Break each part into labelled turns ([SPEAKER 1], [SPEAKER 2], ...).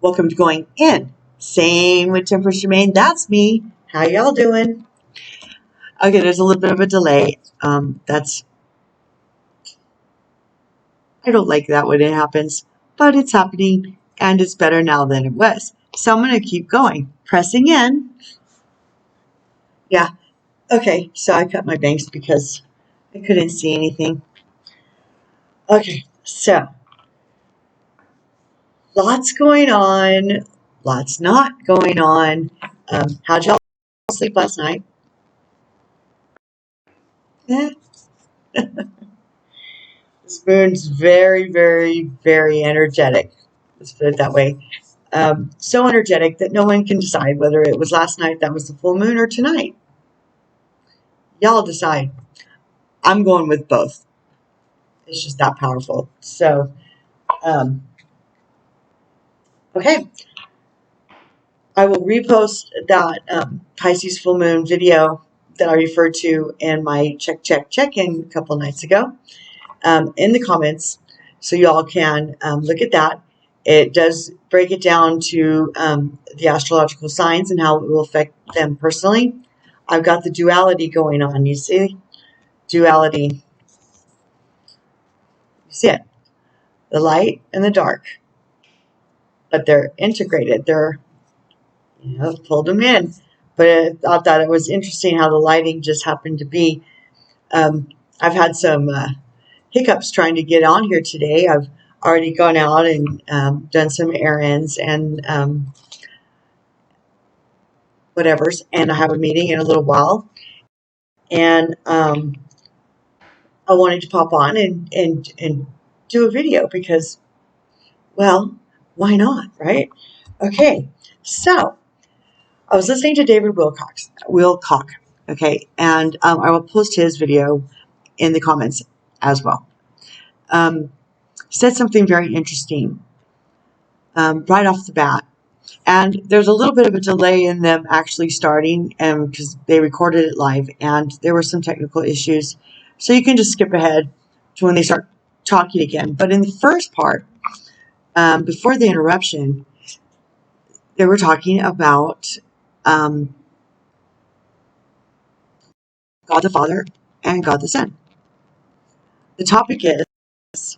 [SPEAKER 1] Welcome to Going In. Same with Temperature Maine. That's me. How y'all doing? Okay, there's a little bit of a delay. I don't like that when it happens, but it's happening and it's better now than it was. So I'm going to keep going. Pressing in. Yeah. Okay, so I cut my bangs because I couldn't see anything. Okay, so lots going on, lots not going on. How'd y'all sleep last night? This moon's very, very, very energetic. Let's put it that way. So energetic that no one can decide whether it was last night that was the full moon or tonight. Y'all decide. I'm going with both. It's just that powerful. So, okay. I will repost that Pisces full moon video that I referred to in my check-in a couple nights ago in the comments, so y'all can look at that. It does break it down to the astrological signs and how it will affect them personally. I've got the duality going on. You see? Duality. You see it? The light and the dark. But they're integrated. They're, pulled them in. But I thought that it was interesting how the lighting just happened to be. I've had some hiccups trying to get on here today. I've already gone out and done some errands and whatevers, and I have a meeting in a little while, and I wanted to pop on and do a video because, well, why not, right? Okay, so I was listening to David Wilcock, okay, and I will post his video in the comments as well. Said something very interesting right off the bat. And there's a little bit of a delay in them actually starting because they recorded it live and there were some technical issues. So you can just skip ahead to when they start talking again. But in the first part, before the interruption, they were talking about God the Father and God the Son. The topic is,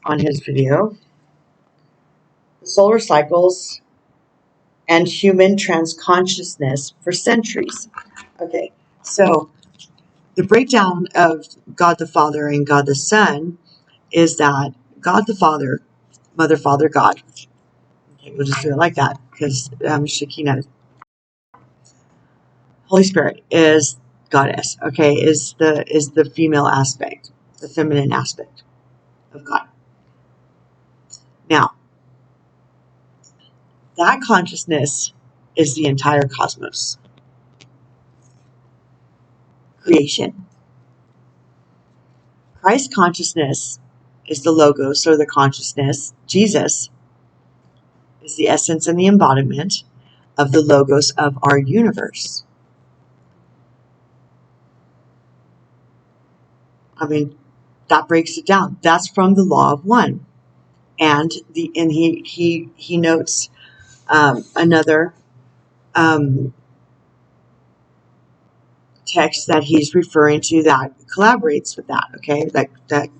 [SPEAKER 1] on his video, the solar cycles and human transconsciousness for centuries. Okay, so the breakdown of God the Father and God the Son is that God the Father, Mother, Father, God. Okay, we'll just do it like that because Shekinah, Holy Spirit is Goddess. Okay, is the female aspect, the feminine aspect of God. Now, that consciousness is the entire cosmos, creation. Christ consciousness is the logos or the consciousness. Jesus is the essence and the embodiment of the logos of our universe. I mean, that breaks it down. That's from the law of one. And he notes another text that he's referring to that collaborates with that. Okay, that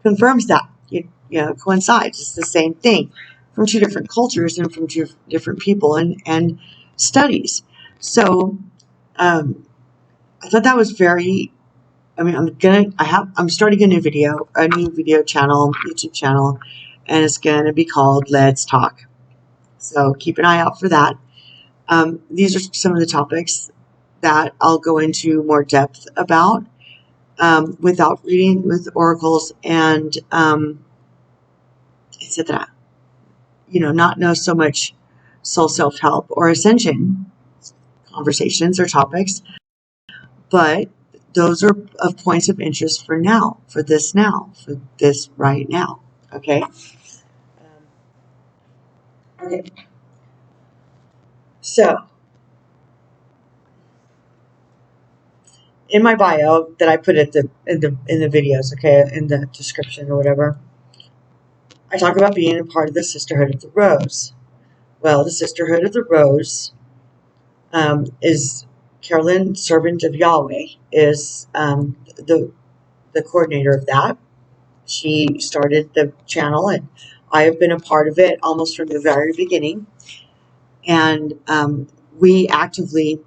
[SPEAKER 1] confirms that. Coincides. It's the same thing from two different cultures and from two different people and studies. So I thought that was very. I mean, I'm starting a new video channel, YouTube channel, and it's gonna be called Let's Talk. So keep an eye out for that. These are some of the topics that I'll go into more depth about without reading with oracles and etc. Not know so much soul self-help or ascension conversations or topics, but those are of points of interest for this right now. Okay. Okay. So, in my bio that I put in the videos, okay, in the description or whatever, I talk about being a part of the Sisterhood of the Rose. Well, the Sisterhood of the Rose is Carolyn, servant of Yahweh, is the coordinator of that. She started the channel, and I have been a part of it almost from the very beginning. And we actively,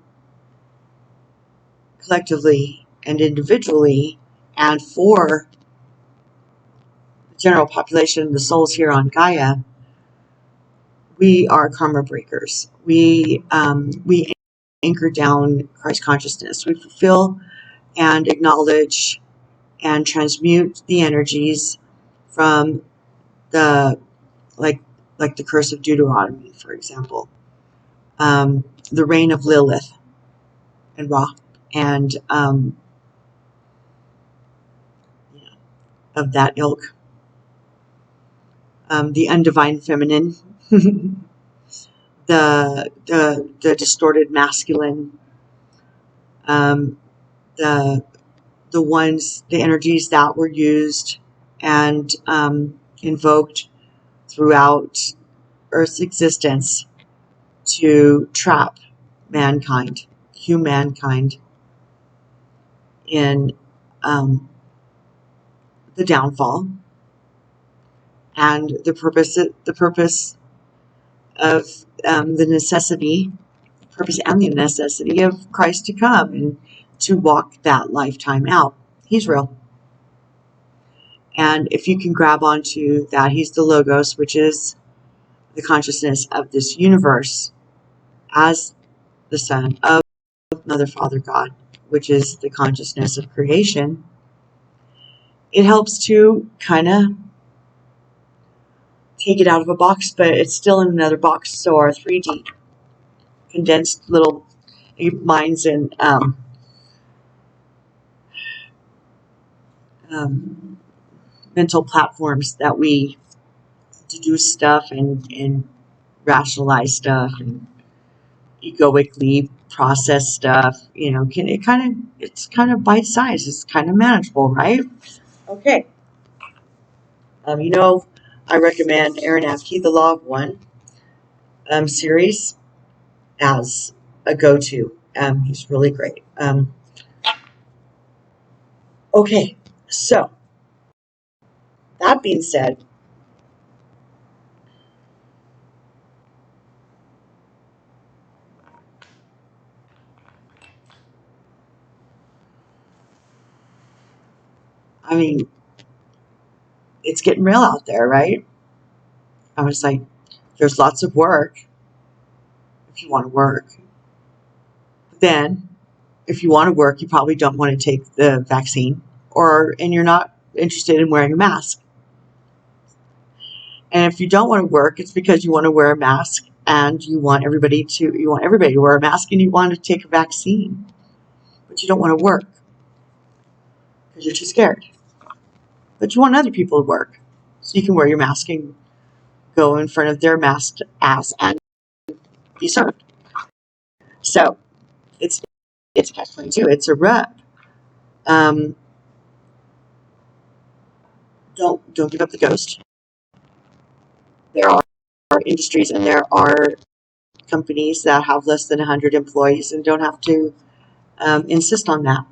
[SPEAKER 1] collectively, and individually, and for the general population, the souls here on Gaia, we are karma breakers. We anchor down Christ consciousness. We fulfill and acknowledge and transmute the energies from the like the curse of Deuteronomy, for example, the reign of Lilith and Ra, and of that ilk, the undivine feminine, the distorted masculine, the the energies that were used and invoked throughout Earth's existence to trap humankind in the downfall, and the purpose of the purpose and the necessity of Christ to come and to walk that lifetime out. He's real. And if you can grab onto that, he's the Logos, which is the consciousness of this universe, as the Son of Mother, Father, God, which is the consciousness of creation. It helps to kind of take it out of a box, but it's still in another box. So our 3D condensed little minds and mental platforms that we deduce stuff and rationalize stuff and egoically process stuff. It's kind of bite sized. It's kind of manageable, right? Okay. I recommend Aaron Askey, The Law of One series as a go-to. He's really great. Okay, so that being said, I mean, it's getting real out there, right? I was like, there's lots of work if you want to work. But then, if you want to work, you probably don't want to take the vaccine, and you're not interested in wearing a mask. And if you don't want to work, it's because you want to wear a mask and you want everybody to wear a mask and you want to take a vaccine. But you don't want to work because you're too scared. But you want other people to work so you can wear your mask and go in front of their masked ass and be served. So it's a catch-22. It's a rub. Don't give up the ghost. There are industries and there are companies that have less than 100 employees and don't have to insist on that.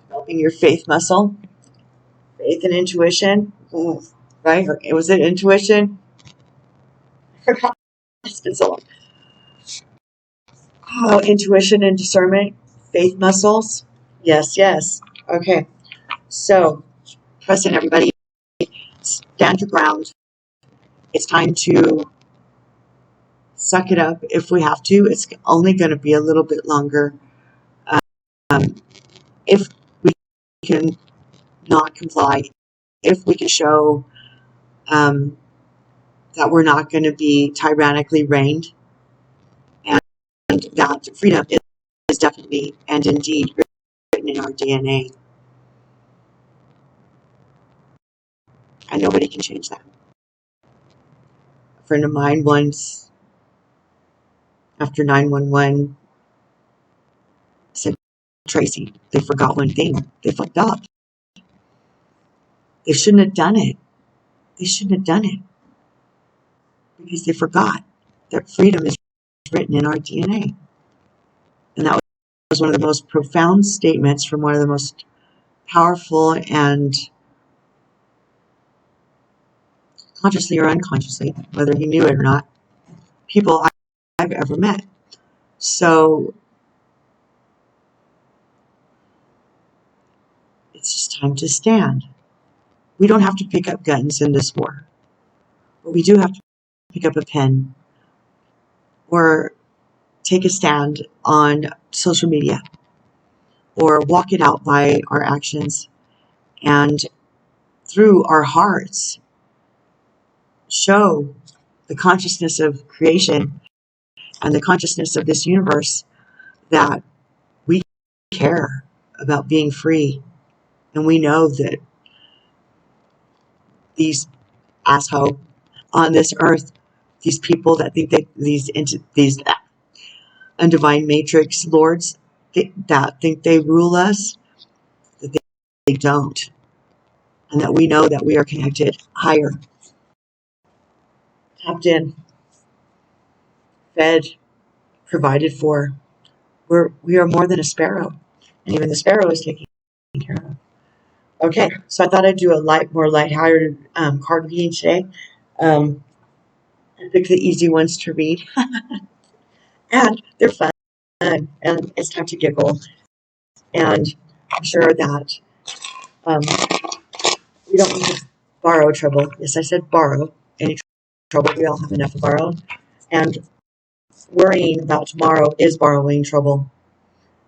[SPEAKER 1] Developing your faith muscle, faith and intuition, right? Was it intuition? I forgot. It's been so long. Oh, intuition and discernment, faith muscles. Yes. Okay. So, present everybody, stand your ground. It's time to suck it up if we have to. It's only going to be a little bit longer. If we can not comply, if we can show that we're not going to be tyrannically reigned, and that freedom is definitely and indeed written in our DNA. And nobody can change that. A friend of mine once, after 9/11, said, Tracy, they forgot one thing. They fucked up. They shouldn't have done it. They shouldn't have done it because they forgot that freedom is written in our DNA. And that was one of the most profound statements from one of the most powerful and consciously or unconsciously, whether he knew it or not, people I've ever met. So it's just time to stand. We don't have to pick up guns in this war, but we do have to pick up a pen or take a stand on social media or walk it out by our actions and through our hearts show the consciousness of creation and the consciousness of this universe that we care about being free. And we know that these assholes on this earth, these people that think that these undivine matrix lords that think they rule us, that they don't. And that we know that we are connected higher, tapped in, fed, provided for. We are more than a sparrow. And even the sparrow is taken care of. Okay, so I thought I'd do a more lighthearted card reading today. I picked the easy ones to read. And they're fun. And it's time to giggle. And I'm sure that we don't need to borrow trouble. Yes, I said borrow. Any trouble, we all have enough of our own. And worrying about tomorrow is borrowing trouble.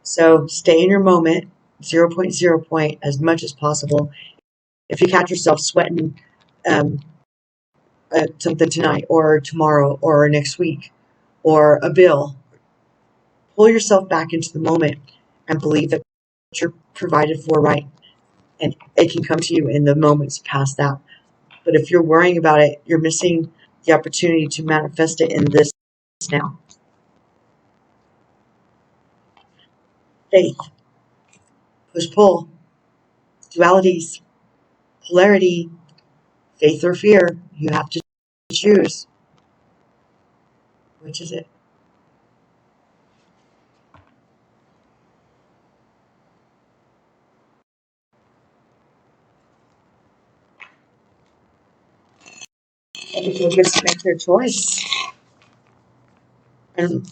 [SPEAKER 1] So stay in your moment, 0.0 point as much as possible. If you catch yourself sweating something tonight or tomorrow or next week or a bill, pull yourself back into the moment and believe that you're provided for, right? And it can come to you in the moments past that. But if you're worrying about it, you're missing the opportunity to manifest it in this now. Faith, push-pull, dualities, polarity, faith or fear. You have to choose. Which is it? Everyone gets to make their choice. And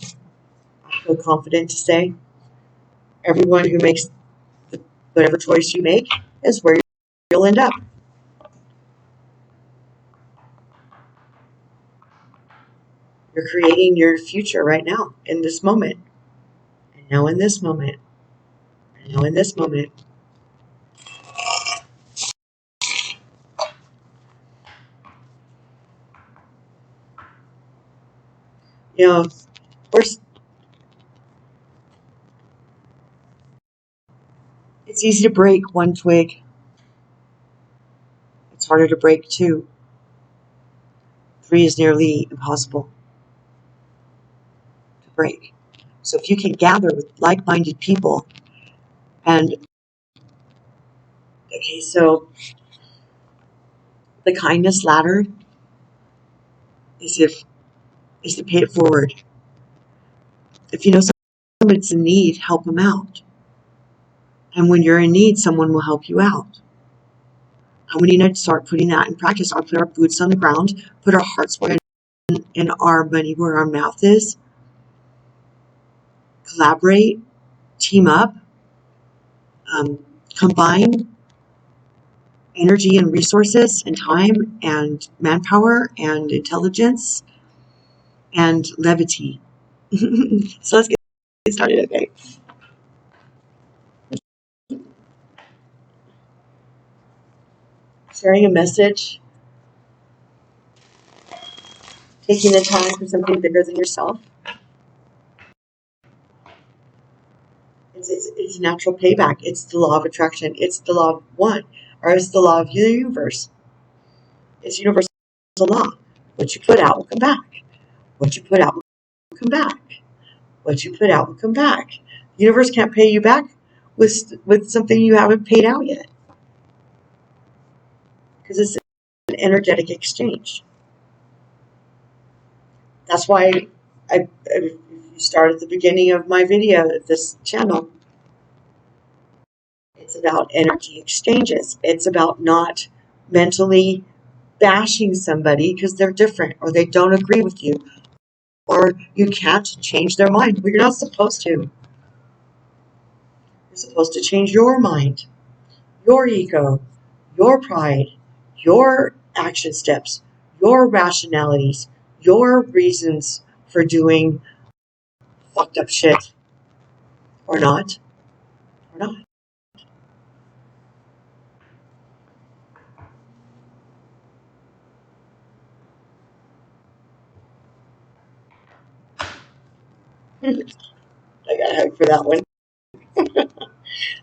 [SPEAKER 1] I feel confident to say everyone who makes whatever choice you make is where you'll end up. You're creating your future right now, in this moment. And now in this moment. And now in this moment. You know, it's easy to break one twig. It's harder to break two. 3 is nearly impossible to break. So if you can gather with like-minded people and, okay, so the kindness ladder is to pay it forward. If you know somebody's in need, help them out. And when you're in need, someone will help you out. And we need to start putting that in practice. I'll put our boots on the ground, put our hearts where and our money where our mouth is. Collaborate, team up, combine energy and resources and time and manpower and intelligence and levity. So let's get started, okay? Sharing a message, taking the time for something bigger than yourself. It's natural payback. It's the law of attraction. It's the law of one, or it's the law of the universe. It's universal law. What you put out will come back. What you put out will come back. What you put out will come back. The universe can't pay you back with something you haven't paid out yet. Because it's an energetic exchange. That's why if you start at the beginning of my video at this channel, it's about energy exchanges. It's about not mentally bashing somebody because they're different or they don't agree with you or you can't change their mind. But you're not supposed to. You're supposed to change your mind, your ego, your pride, your action steps, your rationalities, your reasons for doing fucked up shit or not. Or not. I got a hug for that one.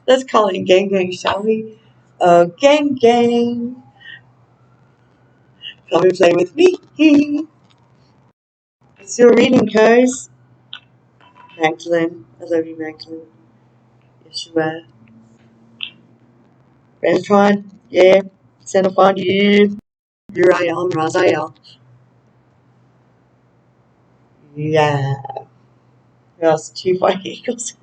[SPEAKER 1] Let's call it gang gang, shall we? Gang gang. Come and play with me. It's your reading, guys. Magdalene. I love you, Magdalene. Yeshua. Rentron. Yeah. Xenophon. Yeah. Uriel. Raziel. Yeah. Who else? Chief White Eagles.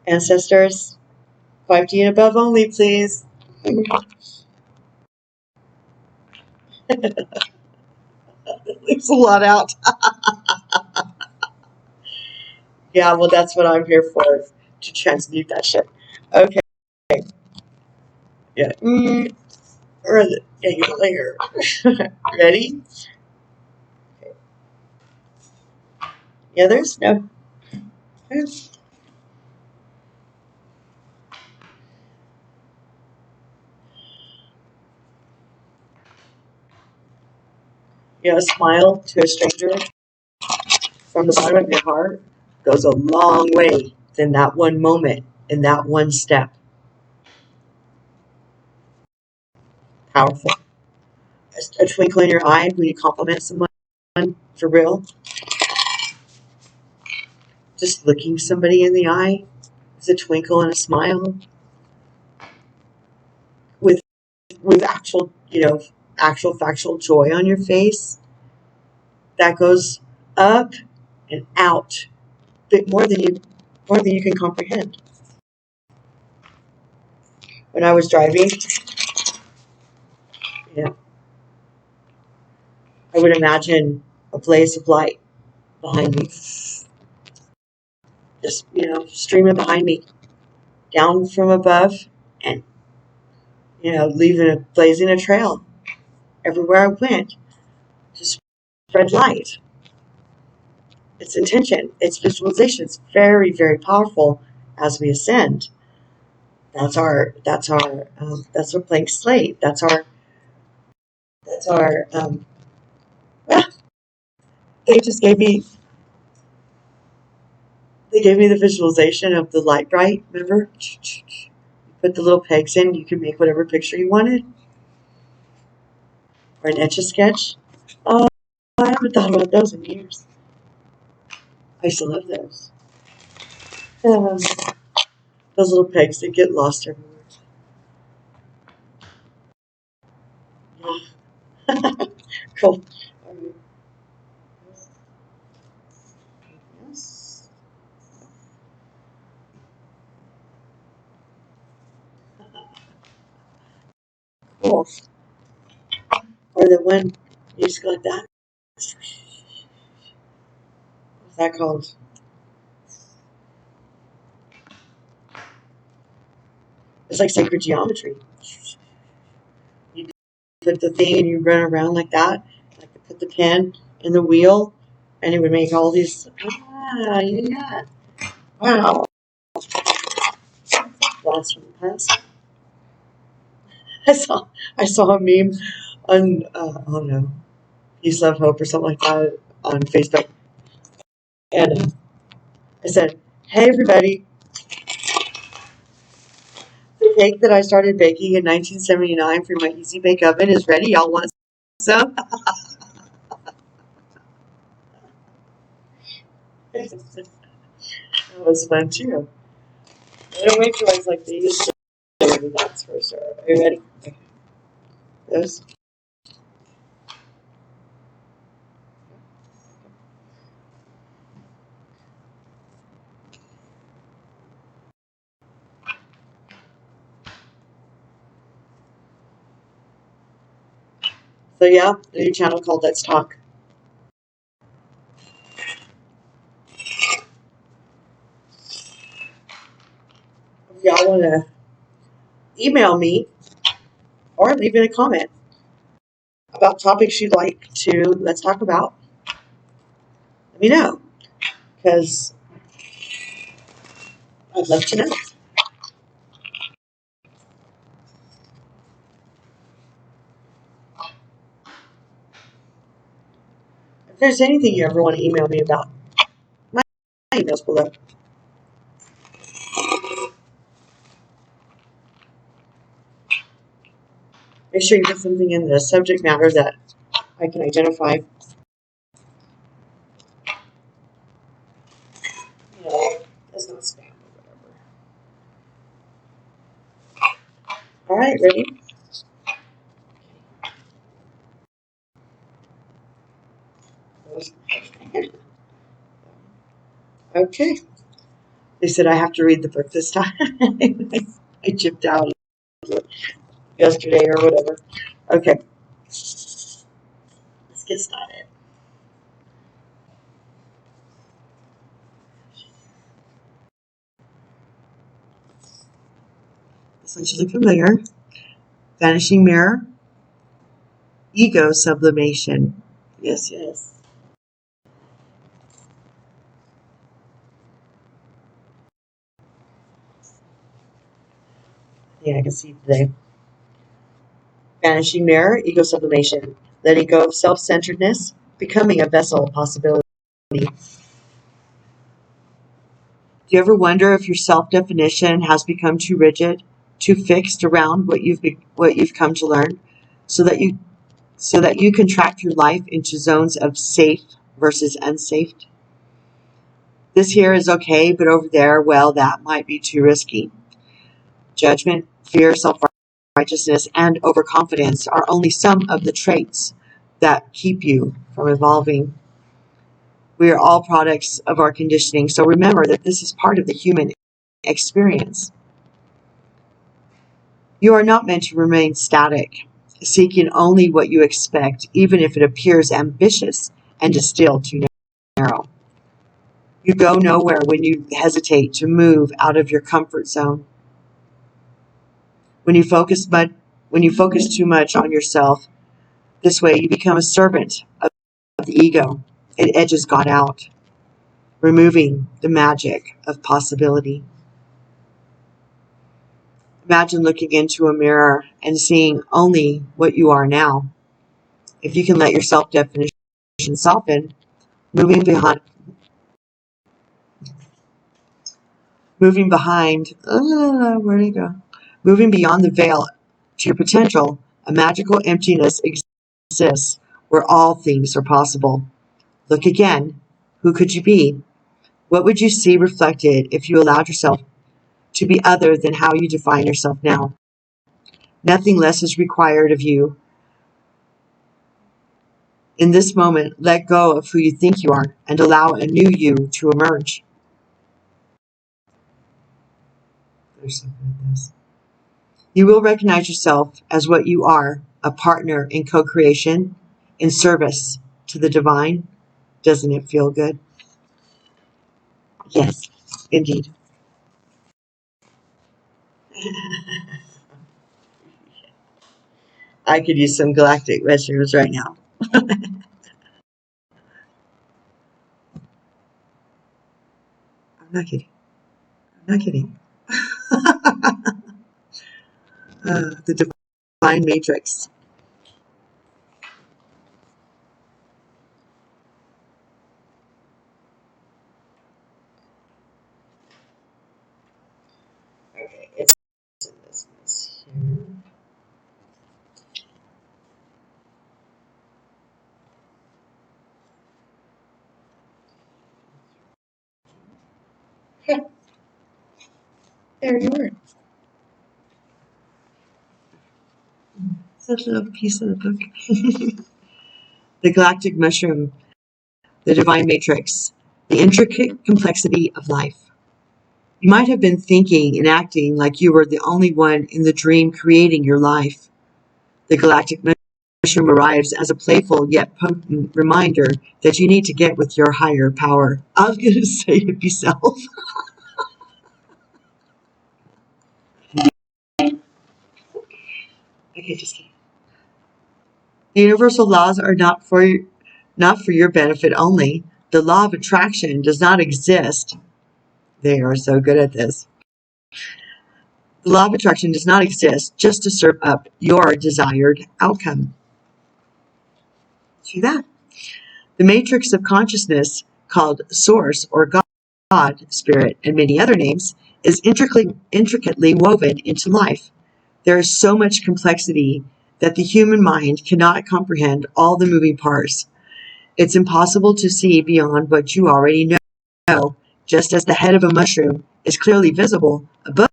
[SPEAKER 1] Ancestors. 5D and above only, please. Leaves a lot out. Yeah, well, that's what I'm here for, to transmute that shit. Okay. Yeah. Or is it? Yeah, you later. Ready? Okay. The others? No. You know, a smile to a stranger from the bottom of your heart goes a long way than that one moment and that one step. Powerful. A twinkle in your eye when you compliment someone, for real. Just looking somebody in the eye is a twinkle and a smile with actual, actual factual joy on your face. That goes up and out a bit more than you can comprehend. When I was driving, I would imagine a blaze of light behind me, just streaming behind me, down from above, and blazing a trail everywhere I went to spread light. It's intention, it's visualization. It's very, very powerful as we ascend. That's our blank slate. That's our they just gave me the visualization of the light bright. Remember, you put the little pegs in, you can make whatever picture you wanted, or an etch-a-sketch. Oh, I haven't thought about those in years. I used to love those. Those little pegs that get lost everywhere. Yeah. Cool. Yes. Cool. Or the one you just go like that. What's that called? It's like sacred geometry. You put the thing and you run around like that. Like you put the pen in the wheel, and it would make all these. Yeah. Wow. Blast from the past. I saw a meme on oh no, Peace, Love, Hope or something like that on Facebook, and I said, "Hey everybody, the cake that I started baking in 1979 for my Easy Bake Oven is ready. Y'all want some?" That was fun too. They don't make noise like they used to. That's for sure. Are you ready? Okay. Those. So yeah, the new channel called Let's Talk. If y'all want to email me or leave in a comment about topics you'd like to let's talk about, let me know, because I'd love to know. If there's anything you ever want to email me about, my email's below. Make sure you put something in the subject matter that I can identify. You know, it's not spam or whatever. All right, ready? Okay. They said I have to read the book this time. I chipped out yesterday or whatever. Okay. Let's get started. This one should look familiar. Vanishing Mirror. Ego Sublimation. Yes, yes. Yeah, I can see today. Vanishing Mirror, Ego Sublimation. Letting go of self-centeredness, becoming a vessel of possibility. Do you ever wonder if your self-definition has become too rigid, too fixed around what you've come to learn, so that you contract your life into zones of safe versus unsafe? This here is okay, but over there, well, that might be too risky. Judgment, fear, self-righteousness, and overconfidence are only some of the traits that keep you from evolving. We are all products of our conditioning, so remember that this is part of the human experience. You are not meant to remain static, seeking only what you expect, even if it appears ambitious and is still too narrow. You go nowhere when you hesitate to move out of your comfort zone. When you focus too much on yourself, this way you become a servant of the ego. It edges God out, removing the magic of possibility. Imagine looking into a mirror and seeing only what you are now. If you can let your self-definition soften, moving behind, where'd it go? Moving beyond the veil to your potential, a magical emptiness exists where all things are possible. Look again. Who could you be? What would you see reflected if you allowed yourself to be other than how you define yourself now? Nothing less is required of you. In this moment, let go of who you think you are and allow a new you to emerge. There's something in this. You will recognize yourself as what you are, a partner in co-creation, in service to the divine. Doesn't it feel good? Yes, indeed. I could use some galactic mushrooms right now. I'm not kidding. I'm not kidding. The divine matrix. Okay, it's in this here. There you are. Such a little piece of the book. The galactic mushroom, the divine matrix, the intricate complexity of life. You might have been thinking and acting like you were the only one in the dream creating your life. The galactic mushroom arrives as a playful yet potent reminder that you need to get with your higher power. I was going to say it yourself. Okay, just kidding. The universal laws are not for your benefit only. The law of attraction does not exist. They are so good at this. The law of attraction does not exist just to serve up your desired outcome. See that? The matrix of consciousness, called Source or God, Spirit, and many other names, is intricately woven into life. There is so much complexity that the human mind cannot comprehend all the moving parts. It's impossible to see beyond what you already know, just as the head of a mushroom is clearly visible above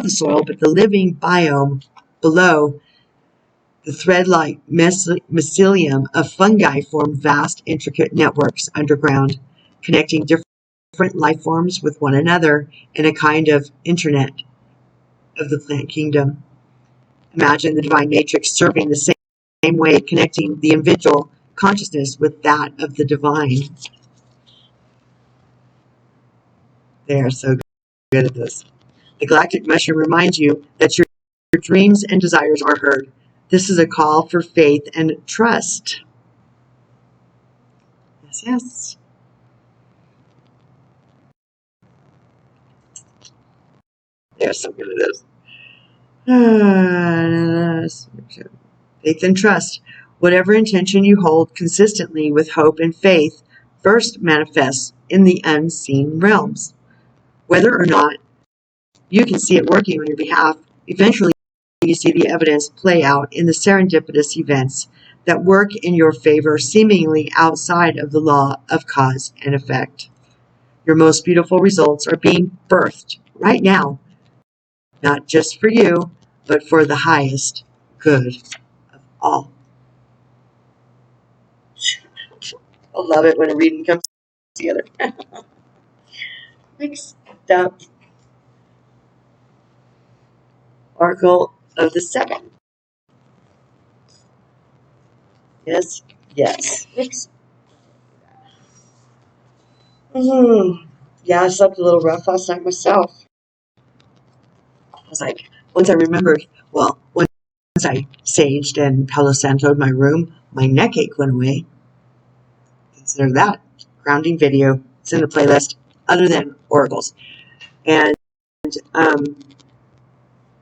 [SPEAKER 1] the soil, but the living biome below, the thread-like mycelium of fungi, form vast, intricate networks underground, connecting different life forms with one another in a kind of internet of the plant kingdom. Imagine the divine matrix serving the same way, connecting the individual consciousness with that of the divine. They are so good at this. The galactic mushroom reminds you that your dreams and desires are heard. This is a call for faith and trust. Yes, yes. They're so good at this. Faith and trust. Whatever intention you hold consistently with hope and faith first manifests in the unseen realms. Whether or not you can see it working on your behalf, eventually you see the evidence play out in the serendipitous events that work in your favor, seemingly outside of the law of cause and effect. Your most beautiful results are being birthed right now, not just for you, but for the highest good of all. I love it when a reading comes together. Next up, Oracle of the Seven. Yes, yes. Yeah, I slept a little rough last night myself. I was like, once I saged and Palo Santo'd my room, my neck ache went away. Consider that. Grounding video. It's in the playlist, other than oracles. And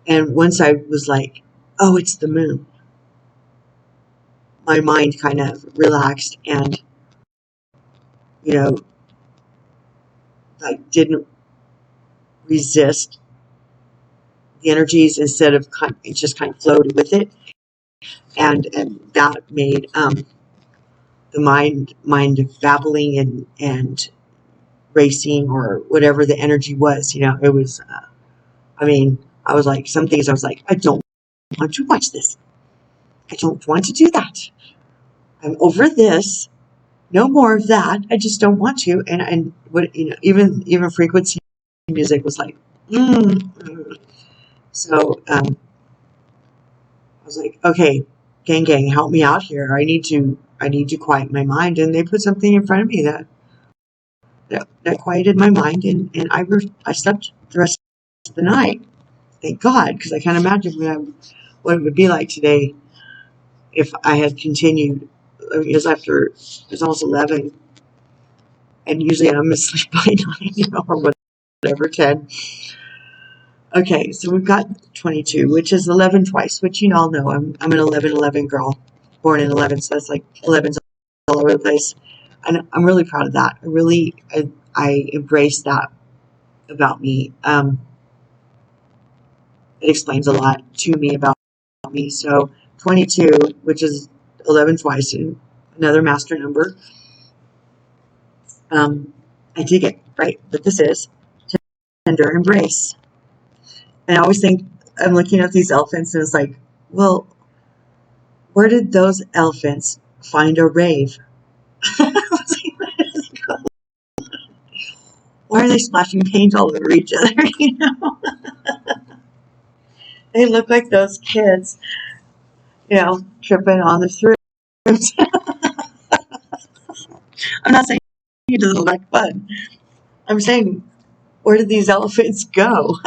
[SPEAKER 1] once I was like, oh, it's the moon, my mind kind of relaxed and, I didn't resist the energies. Instead of it just kind of floated with it. And that made the mind babbling and racing or whatever the energy was. It was, I was like, some things I was like, I don't want to watch this. I don't want to do that. I'm over this. No more of that. I just don't want to. And what, even frequency music was like, So, I was like, okay, gang, help me out here. I need to quiet my mind. And they put something in front of me that quieted my mind, and I slept the rest of the night. Thank God, because I can't imagine what it would be like today if I had continued. It was almost 11, and usually I'm asleep by 9, or whatever, 10. Okay, so we've got 22, which is 11 twice, which you all know. I'm an 11 girl, born in 11, so that's like 11's all over the place. And I'm really proud of that. I embrace that about me. It explains a lot to me about me. So 22, which is 11 twice, another master number. I dig it, right? But this is tender embrace. And I always think, I'm looking at these elephants and it's like, well, where did those elephants find a rave? Why are they splashing paint all over each other? You know, they look like those kids, you know, tripping on the fruits. I'm not saying it doesn't look like fun. I'm saying, where did these elephants go?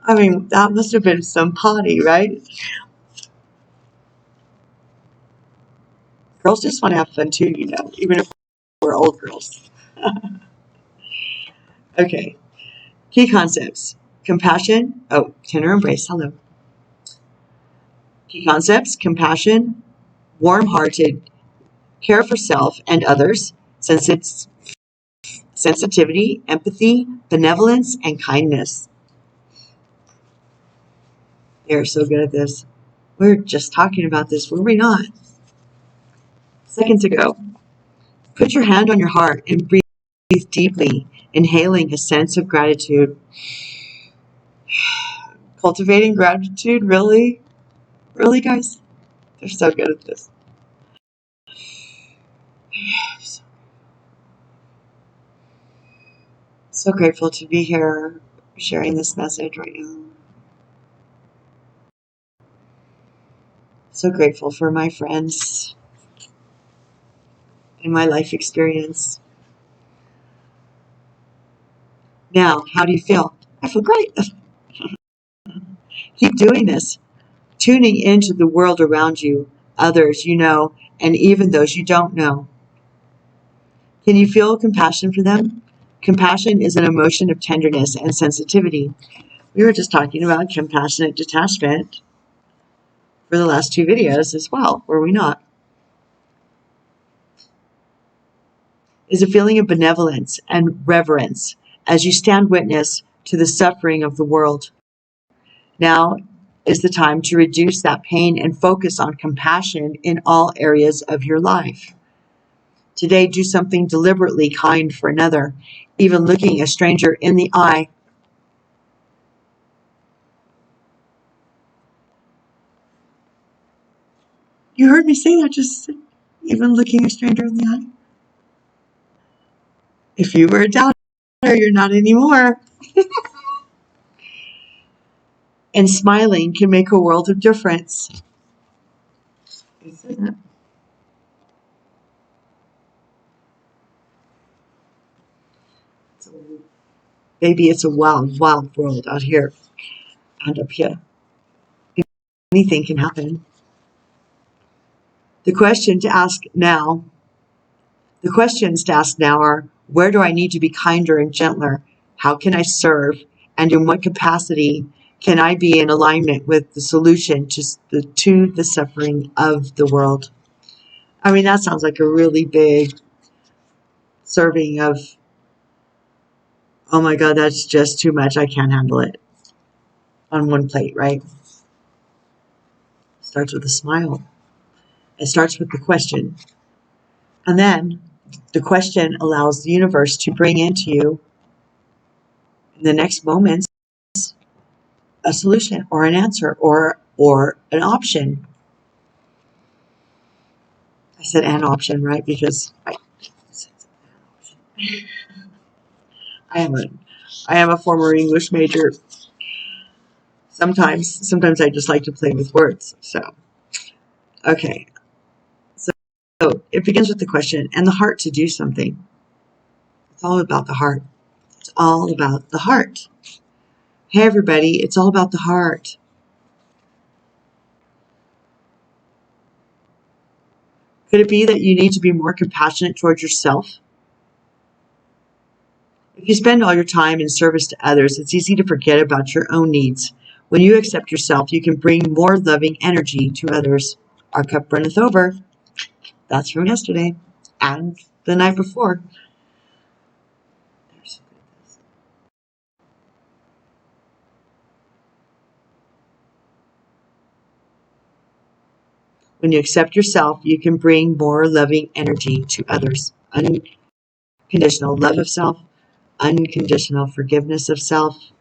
[SPEAKER 1] I mean, that must have been some potty, right? Girls just want to have fun too, you know, even if we're old girls. Okay. Key concepts. Compassion. Oh, tender embrace. Hello. Key concepts. Compassion, warm-hearted, care for self and others, sensitivity, empathy, benevolence, and kindness. They're so good at this. We're just talking about this, were we not? Seconds ago. Put your hand on your heart and breathe deeply, inhaling a sense of gratitude. Cultivating gratitude, really? Really, guys? They're so good at this. So grateful to be here sharing this message right now. So grateful for my friends and my life experience. Now, how do you feel? I feel great. Keep doing this, tuning into the world around you, others you know, and even those you don't know. Can you feel compassion for them? Compassion is an emotion of tenderness and sensitivity. We were just talking about compassionate detachment for the last 2 videos as well, were we not? Is a feeling of benevolence and reverence as you stand witness to the suffering of the world. Now is the time to reduce that pain and focus on compassion in all areas of your life. Today, do something deliberately kind for another, even looking a stranger in the eye. You heard me say that, just even looking a stranger in the eye. If you were a doubter, you're not anymore. And smiling can make a world of difference. Baby, it's a wild, wild world out here and up here. Anything can happen. The questions to ask now are, where do I need to be kinder and gentler? How can I serve? And in what capacity can I be in alignment with the solution to the suffering of the world? I mean, that sounds like a really big serving of, oh my God, that's just too much. I can't handle it on one plate, right? Starts with a smile. It starts with the question. And then the question allows the universe to bring into you in the next moments a solution or an answer or an option. I said an option, right? Because I am a former English major. Sometimes I just like to play with words. So, okay. So it begins with the question and the heart to do something. It's all about the heart. It's all about the heart. Hey, everybody, it's all about the heart. Could it be that you need to be more compassionate towards yourself? If you spend all your time in service to others, it's easy to forget about your own needs. When you accept yourself, you can bring more loving energy to others. Our cup runneth over. That's from yesterday and the night before. When you accept yourself, you can bring more loving energy to others. Unconditional love of self, unconditional forgiveness of self,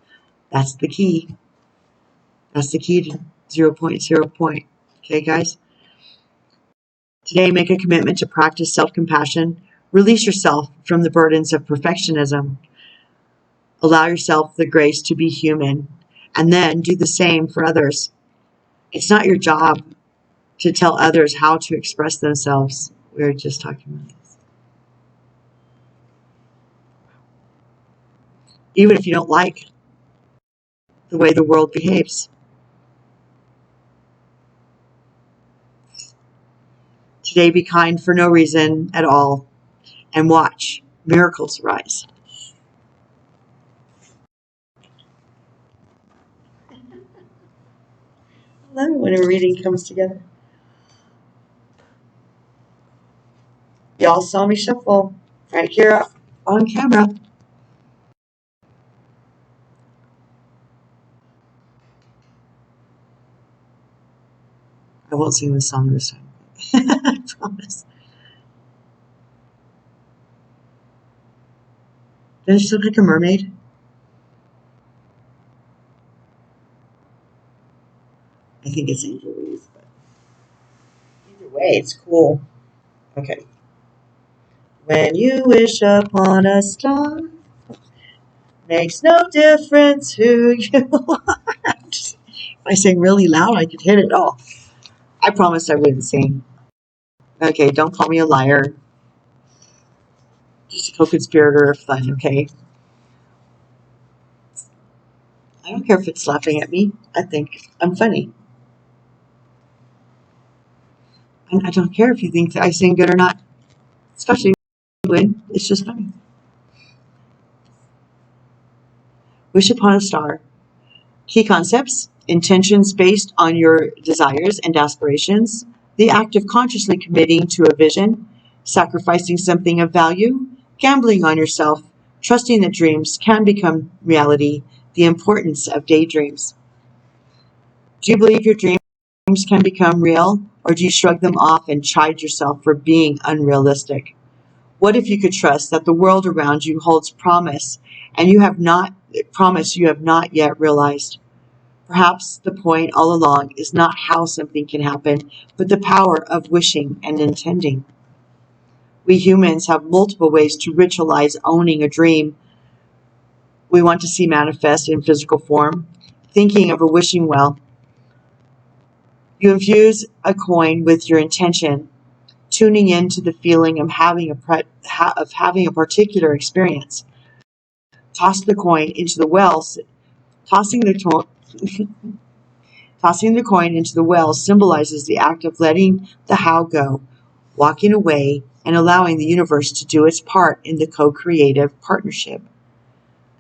[SPEAKER 1] That's the key. That's the key to 0.0. Okay, guys? Today, make a commitment to practice self-compassion. Release yourself from the burdens of perfectionism. Allow yourself the grace to be human. And then do the same for others. It's not your job to tell others how to express themselves. We were just talking about this. Even if you don't like the way the world behaves. Today, be kind for no reason at all and watch miracles rise. I love it when a reading comes together. Y'all saw me shuffle right here on camera. I won't sing this song this time. I promise. Does she look like a mermaid? I think it's Angel Louise, but either way, it's cool. Okay. When you wish upon a star, makes no difference who you are. If I sang really loud, I could hit it all. I promised I wouldn't sing. Okay, don't call me a liar. Just a co-conspirator of fun, okay? I don't care if it's laughing at me. I think I'm funny. And I don't care if you think that I sing good or not. Especially when it's just funny. Wish upon a star. Key concepts: intentions based on your desires and aspirations, the act of consciously committing to a vision, sacrificing something of value, gambling on yourself, trusting that dreams can become reality, the importance of daydreams. Do you believe your dreams can become real, or do you shrug them off and chide yourself for being unrealistic? What if you could trust that the world around you holds promise and you have not yet realized? Perhaps the point all along is not how something can happen, but the power of wishing and intending. We humans have multiple ways to ritualize owning a dream we want to see manifest in physical form. Thinking of a wishing well. You infuse a coin with your intention, tuning into the feeling of having a particular experience. Toss the coin into the well. Tossing the coin into the well symbolizes the act of letting the how go, walking away, and allowing the universe to do its part in the co-creative partnership.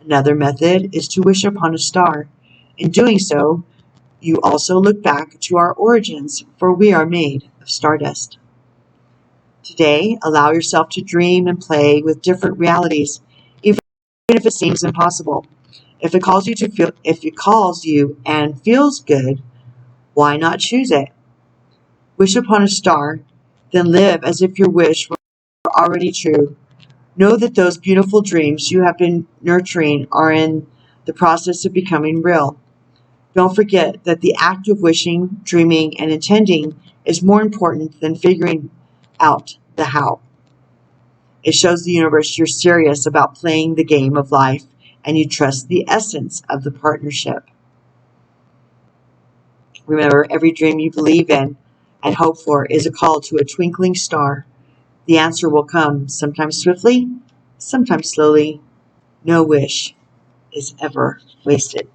[SPEAKER 1] Another method is to wish upon a star. In doing so, you also look back to our origins, for we are made of stardust. Today, allow yourself to dream and play with different realities, even if it seems impossible. If it calls you and feels good, why not choose it? Wish upon a star, then live as if your wish were already true. Know that those beautiful dreams you have been nurturing are in the process of becoming real. Don't forget that the act of wishing, dreaming, and intending is more important than figuring out the how. It shows the universe you're serious about playing the game of life and you trust the essence of the partnership. Remember, every dream you believe in and hope for is a call to a twinkling star. The answer will come, sometimes swiftly, sometimes slowly. No wish is ever wasted.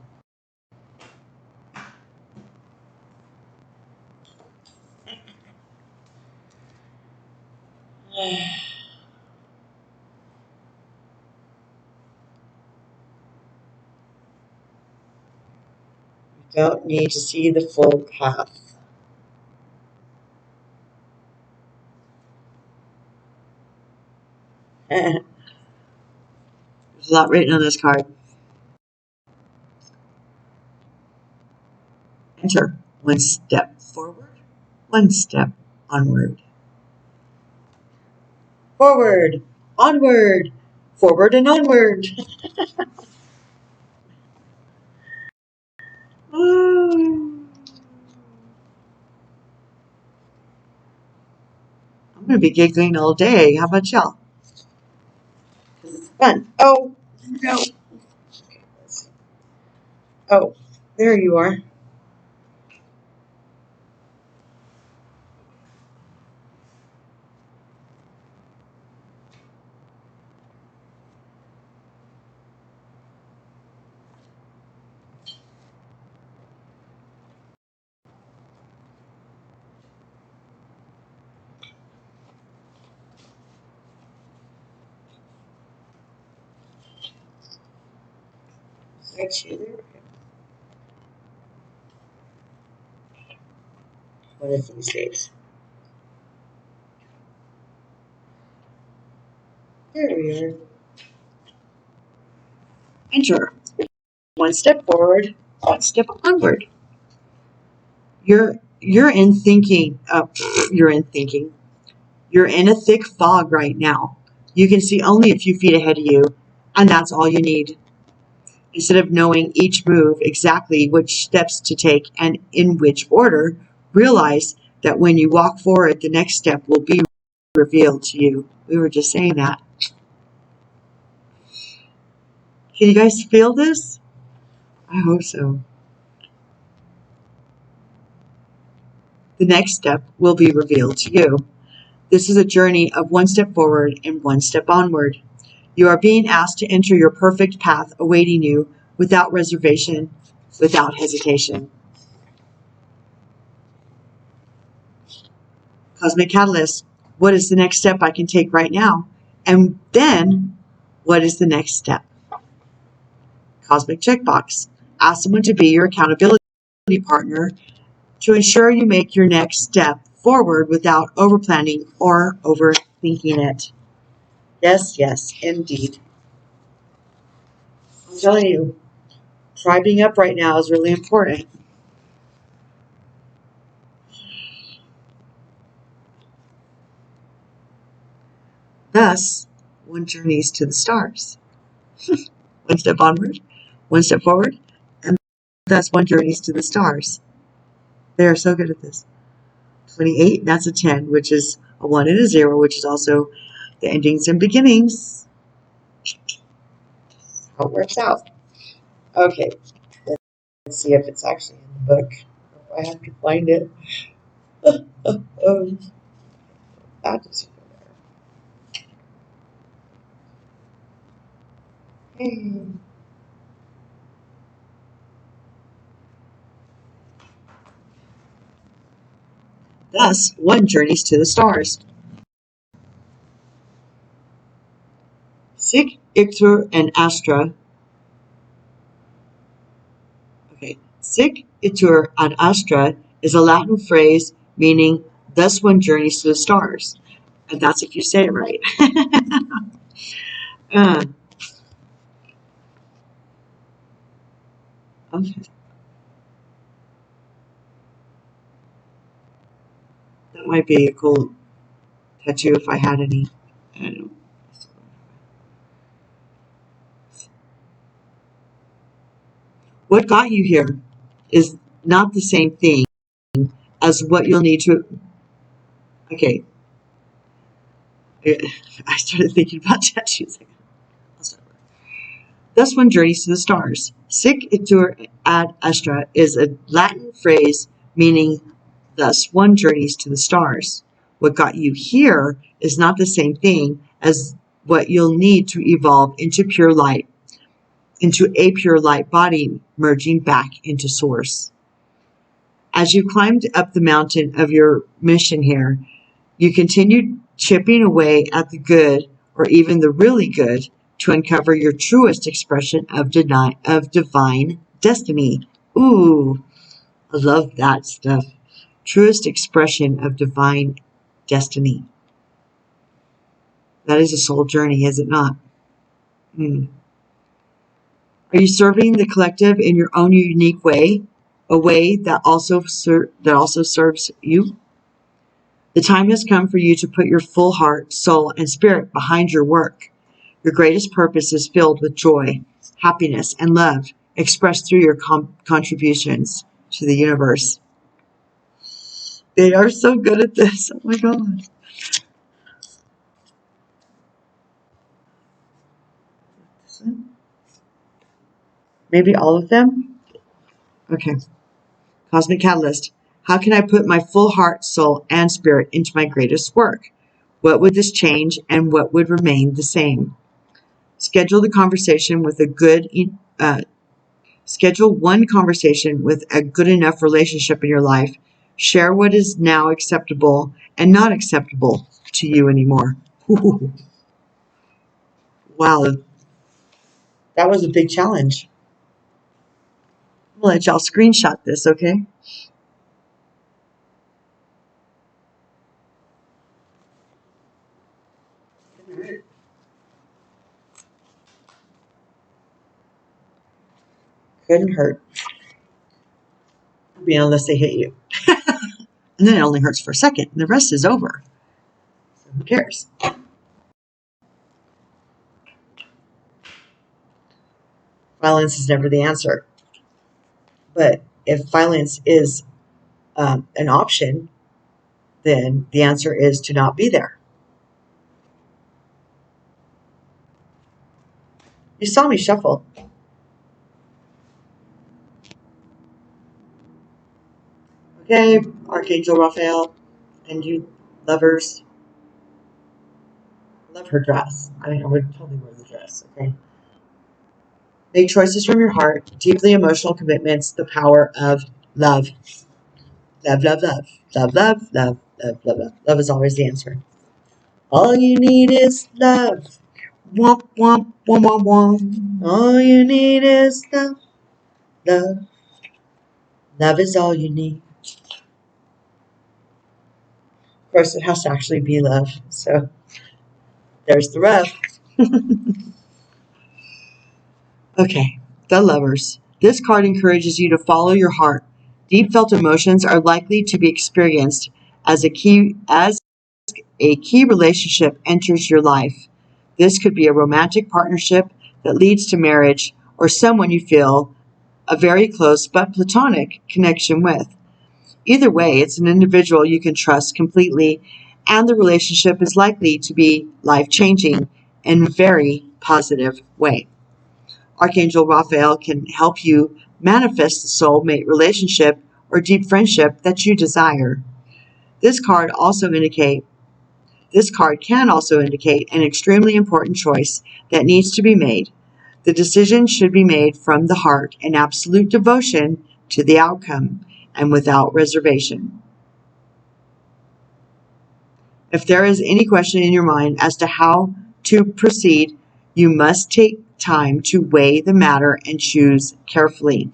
[SPEAKER 1] You don't need to see the full path. There's a lot written on this card. Enter. One step forward, one step onward. Forward, onward, forward and onward. going to be giggling all day. How about y'all? Because it's fun. Oh, no. Okay, let's see. Oh, there you are. Got you there. One of these days. There we are. Enter. One step forward, one step onward. You're in thinking. You're in thinking. You're in a thick fog right now. You can see only a few feet ahead of you, and that's all you need. Instead of knowing each move, exactly which steps to take and in which order, realize that when you walk forward, the next step will be revealed to you. We were just saying that. Can you guys feel this? I hope so. The next step will be revealed to you. This is a journey of one step forward and one step onward. You are being asked to enter your perfect path awaiting you without reservation, without hesitation. Cosmic Catalyst, what is the next step I can take right now? And then, what is the next step? Cosmic Checkbox, ask someone to be your accountability partner to ensure you make your next step forward without overplanning or overthinking it. Yes, yes, indeed. I'm telling you, tribing up right now is really important. Thus, one journeys to the stars. One step onward, one step forward, and thus one journeys to the stars. They are so good at this. 28, that's a 10, which is a 1 and a 0, which is also the endings and beginnings. How it works out. Okay, let's see if it's actually in the book. I have to find it. That is there. Thus, one journeys to the stars. Sic icter and astra. Okay, sic iter ad astra is a Latin phrase meaning thus one journeys to the stars. And that's if you say it right. Okay. That might be a cool tattoo if I had any. I don't know. What got you here is not the same thing as what you'll need to. Okay. I started thinking about tattoos. Thus one journeys to the stars. Sic iter ad astra is a Latin phrase meaning thus one journeys to the stars. What got you here is not the same thing as what you'll need to evolve into pure light, into a pure light body merging back into source. As you climbed up the mountain of your mission here, you continued chipping away at the good, or even the really good, to uncover your truest expression of divine destiny. Ooh, I love that stuff. Truest expression of divine destiny. That is a soul journey, is it not? Are you serving the collective in your own unique way, a way that also serves you? The time has come for you to put your full heart, soul, and spirit behind your work. Your greatest purpose is filled with joy, happiness, and love expressed through your contributions to the universe. They are so good at this. Oh my God. Maybe all of them? Okay. Cosmic Catalyst. How can I put my full heart, soul, and spirit into my greatest work? What would this change and what would remain the same? Schedule the conversation with a good Schedule one conversation with a good enough relationship in your life. Share what is now acceptable and not acceptable to you anymore. Ooh. Wow, that was a big challenge. I'll let y'all screenshot this, okay? Couldn't hurt. Unless they hit you. And then it only hurts for a second, and the rest is over. So who cares? Violence is never the answer. But if violence is an option, then the answer is to not be there. You saw me shuffle. Okay, Archangel Raphael, and you lovers. Love her dress. I mean, I would totally wear the dress, okay? Make choices from your heart, deeply emotional commitments, the power of love. Love, love, love. Love, love, love, love, love, love. Love is always the answer. All you need is love. Womp, womp, womp, womp, womp. All you need is love. Love. Love is all you need. Of course, it has to actually be love. So there's the rub. Okay, the lovers. This card encourages you to follow your heart. Deep felt emotions are likely to be experienced as a key relationship enters your life. This could be a romantic partnership that leads to marriage or someone you feel a very close but platonic connection with. Either way, it's an individual you can trust completely, and the relationship is likely to be life-changing in a very positive way. Archangel Raphael can help you manifest the soulmate relationship or deep friendship that you desire. This card can also indicate an extremely important choice that needs to be made. The decision should be made from the heart in absolute devotion to the outcome and without reservation. If there is any question in your mind as to how to proceed, you must take time to weigh the matter and choose carefully.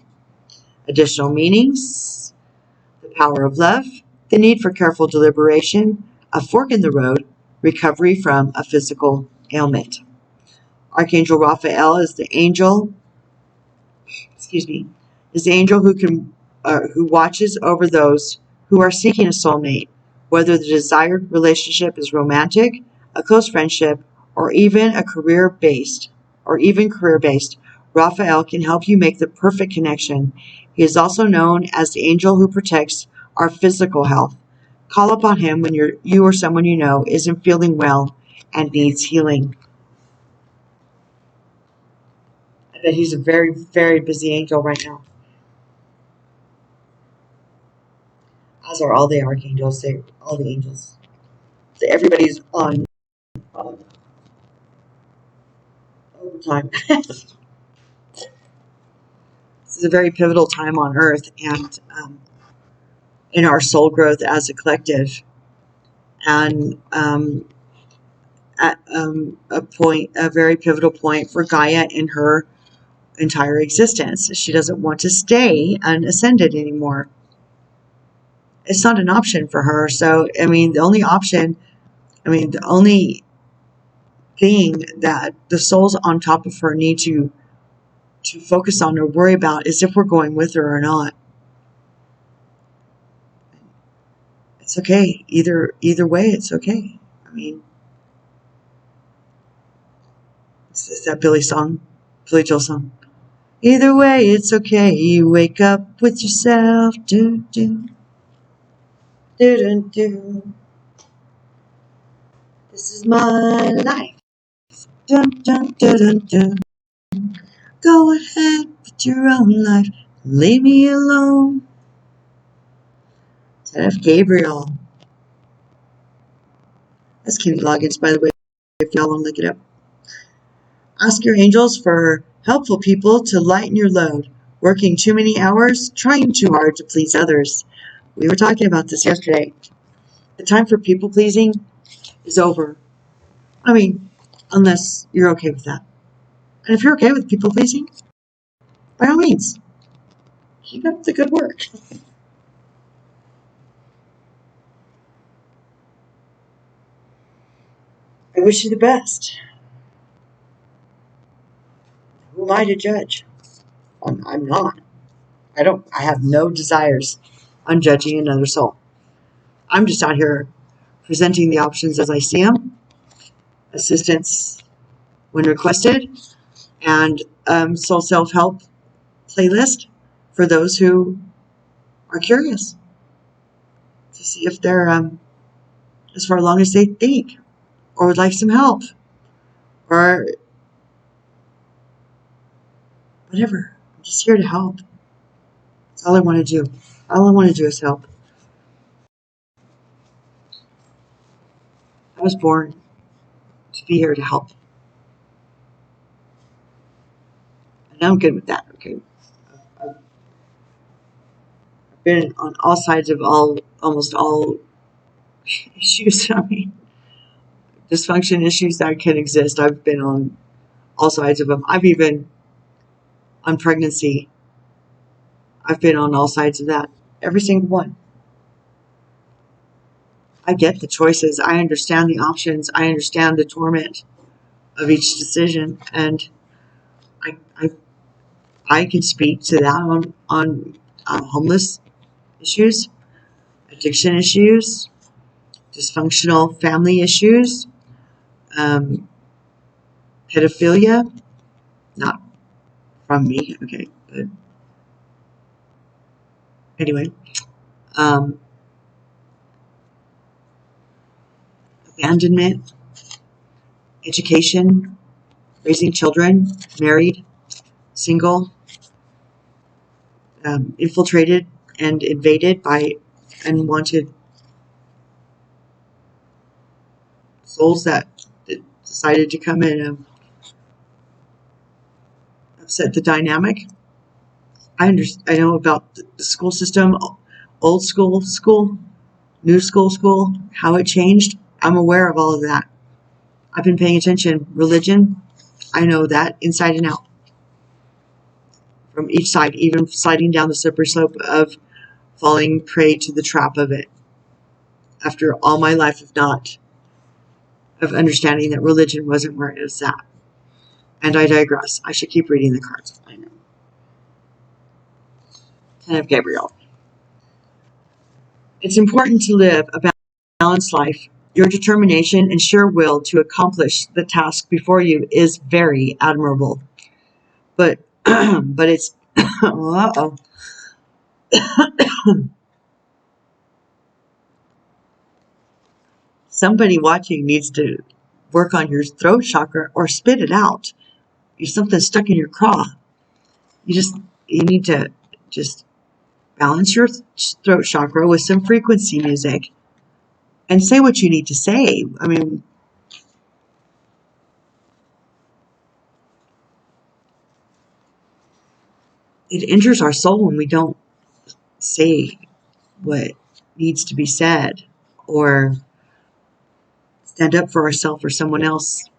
[SPEAKER 1] Additional meanings: the power of love, the need for careful deliberation, a fork in the road, recovery from a physical ailment. Archangel Raphael is the angel, who watches over those who are seeking a soulmate, whether the desired relationship is romantic, a close friendship, or even career-based. Raphael can help you make the perfect connection. He is also known as the angel who protects our physical health. Call upon him when you or someone you know isn't feeling well and needs healing. I bet he's a very, very busy angel right now. As are all the archangels, all the angels. So everybody's on overtime. This is a very pivotal time on Earth and in our soul growth as a collective. And at a very pivotal point for Gaia in her entire existence. She doesn't want to stay unascended anymore. It's not an option for her. So, the only thing that the souls on top of her need to focus on or worry about is if we're going with her or not. It's okay. Either way, it's okay. It's that Billy Joel song. Either way, it's okay. You wake up with yourself. Do, do, do, do, do. This is my life. Dun, dun, dun, dun, dun. Go ahead with your own life. Leave me alone. F. Gabriel. That's Kenny Loggins, by the way, if y'all want to look it up. Ask your angels for helpful people to lighten your load. Working too many hours, trying too hard to please others. We were talking about this yesterday. The time for people pleasing is over. I mean, unless you're okay with that. And if you're okay with people pleasing, by all means, keep up the good work. I wish you the best. Who am I to judge? I'm not. I have no desires on judging another soul. I'm just out here presenting the options as I see them, assistance when requested, and soul self-help playlist for those who are curious to see if they're as far along as they think, or would like some help, or whatever. I'm just here to help. That's all I want to do. All I want to do is help. I was born to be here to help. And I'm good with that, okay? I've been on all sides of almost all issues. I mean, dysfunction issues that can exist. I've been on all sides of them. I've even, on pregnancy, I've been on all sides of that. Every single one. I get the choices. I understand the options. I understand the torment of each decision. And I can speak to that on homeless issues, addiction issues, dysfunctional family issues, pedophilia, not from me, okay, but anyway, abandonment, education, raising children, married, single, infiltrated and invaded by unwanted souls that decided to come in and upset the dynamic. I know about the school system, old school, new school, how it changed. I'm aware of all of that. I've been paying attention. Religion, I know that inside and out. From each side, even sliding down the slippery slope of falling prey to the trap of it. After all my life of understanding that religion wasn't where it was at. And I digress. I should keep reading the cards. I know. Ten of Gabriel. It's important to live a balanced life. Your determination and sheer will to accomplish the task before you is very admirable. But it's uh-oh. Somebody watching needs to work on your throat chakra or spit it out. If something's stuck in your craw, you need to just balance your throat chakra with some frequency music and say what you need to say. I mean, it injures our soul when we don't say what needs to be said or stand up for ourselves or someone else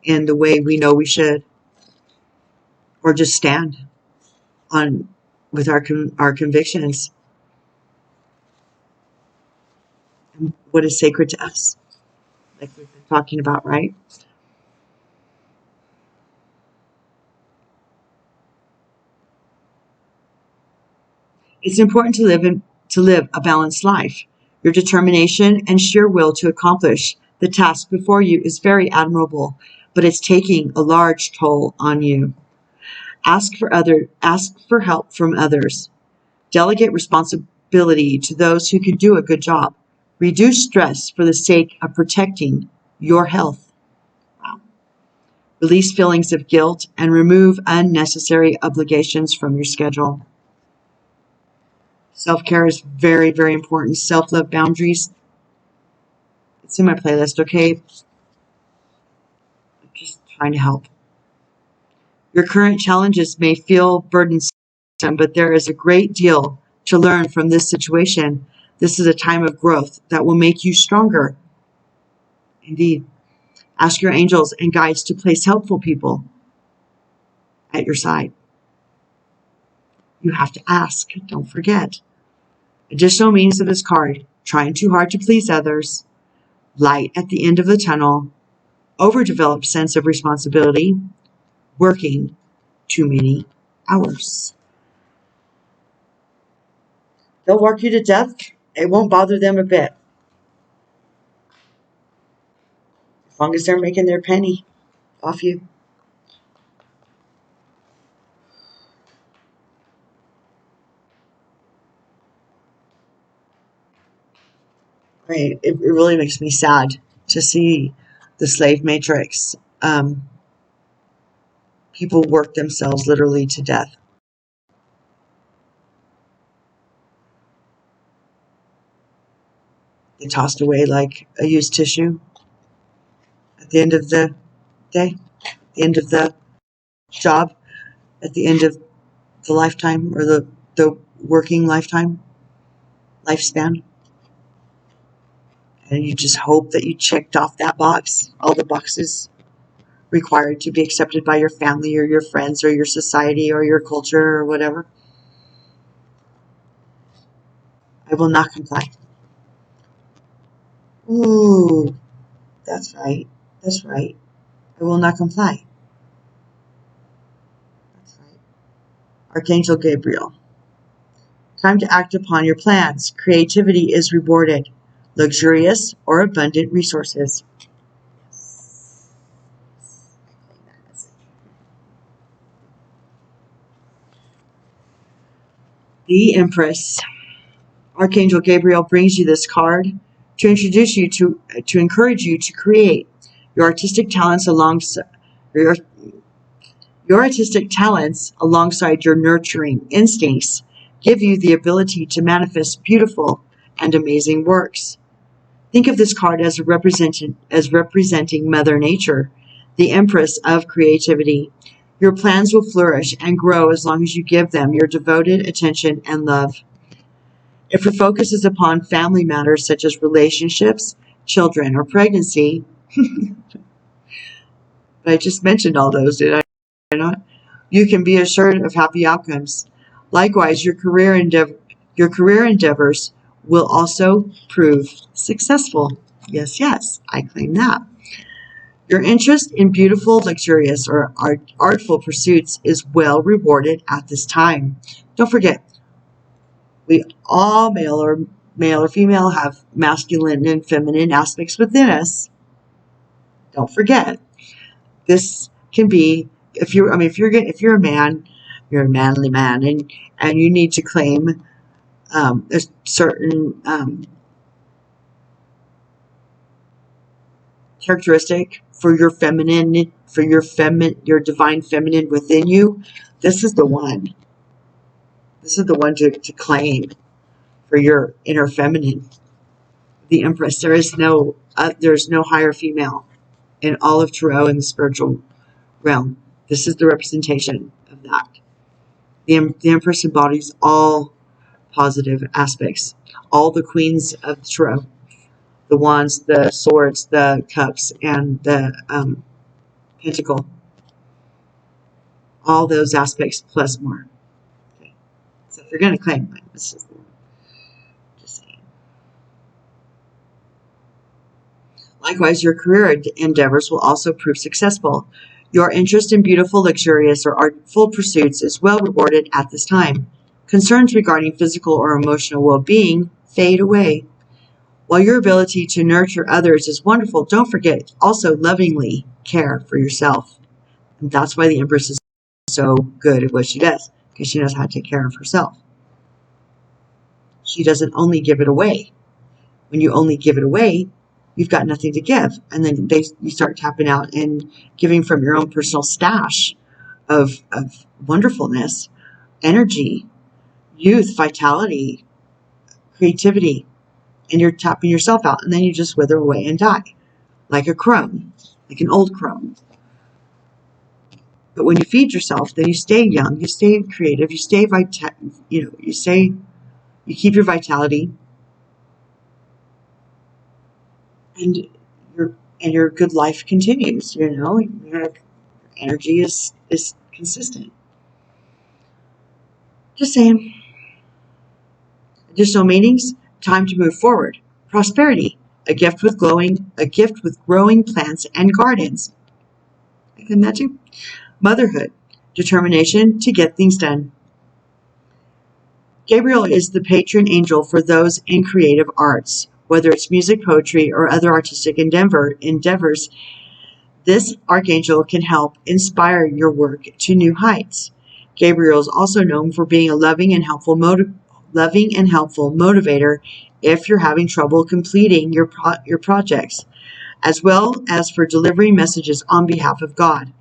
[SPEAKER 1] in the way we know we should, or just stand on with our convictions and what is sacred to us, like we've been talking about, right? It's important to live a balanced life. Your determination and sheer will to accomplish the task before you is very admirable, but it's taking a large toll on you. Ask for help from others. Delegate responsibility to those who can do a good job. Reduce stress for the sake of protecting your health. Wow. Release feelings of guilt and remove unnecessary obligations from your schedule. Self-care is very, very important. Self-love boundaries. It's in my playlist, okay? I'm just trying to help. Your current challenges may feel burdensome, but there is a great deal to learn from this situation. This is a time of growth that will make you stronger. Indeed. Ask your angels and guides to place helpful people at your side. You have to ask. Don't forget. Additional meanings of this card: trying too hard to please others, light at the end of the tunnel, overdeveloped sense of responsibility, working too many hours. They'll work you to death. It won't bother them a bit. As long as they're making their penny off you. Right. It really makes me sad to see the slave matrix. People work themselves literally to death. They tossed away like a used tissue at the end of the day, at the end of the job, at the end of the lifetime, or the working lifespan. And you just hope that you checked off that box, all the boxes required to be accepted by your family or your friends or your society or your culture or whatever. I will not comply. Ooh, that's right. That's right. I will not comply. That's right. Archangel Gabriel. Time to act upon your plans. Creativity is rewarded. Luxurious or abundant resources. The Empress. Archangel Gabriel brings you this card to introduce you to encourage you to create. Your artistic talents alongside your nurturing instincts give you the ability to manifest beautiful and amazing works. Think of this card as representing Mother Nature, the Empress of creativity. Your plans will flourish and grow as long as you give them your devoted attention and love. If your focus is upon family matters such as relationships, children, or pregnancy, but I just mentioned all those, did I not? You can be assured of happy outcomes. Likewise, your career endeavors will also prove successful. Yes, yes, I claim that. Your interest in beautiful, luxurious, or artful pursuits is well rewarded at this time. Don't forget, we all, male or female, have masculine and feminine aspects within us. Don't forget, this can be, if you're a man, you're a manly man, and you need to claim a certain characteristic for your your divine feminine within you. This is the one. This is the one to claim for your inner feminine. The Empress. There's no higher female in all of Tarot in the spiritual realm. This is the representation of that. The Empress embodies all positive aspects, all the queens of the Tarot, the wands, the swords, the cups, and the pentacle. All those aspects plus more. Okay. So if you're going to claim mine, this is the one. Just saying. Likewise, your career endeavors will also prove successful. Your interest in beautiful, luxurious, or artful pursuits is well rewarded at this time. Concerns regarding physical or emotional well-being fade away. While your ability to nurture others is wonderful, don't forget also lovingly care for yourself. And that's why the Empress is so good at what she does, because she knows how to take care of herself. She doesn't only give it away. When you only give it away, you've got nothing to give. And then you start tapping out and giving from your own personal stash of wonderfulness, energy, youth, vitality, creativity, and you're tapping yourself out, and then you just wither away and die like a crone, like an old crone. But when you feed yourself, then you stay young, you stay creative, you stay you keep your vitality, and your good life continues. Your energy is consistent. Just saying. Additional meanings: time to move forward, prosperity, a gift with growing plants and gardens. I can imagine. Motherhood, determination to get things done. Gabriel is the patron angel for those in creative arts, whether it's music, poetry, or other artistic endeavors. This archangel can help inspire your work to new heights. Gabriel is also known for being a loving and helpful motivator if you're having trouble completing your projects, as well as for delivering messages on behalf of God,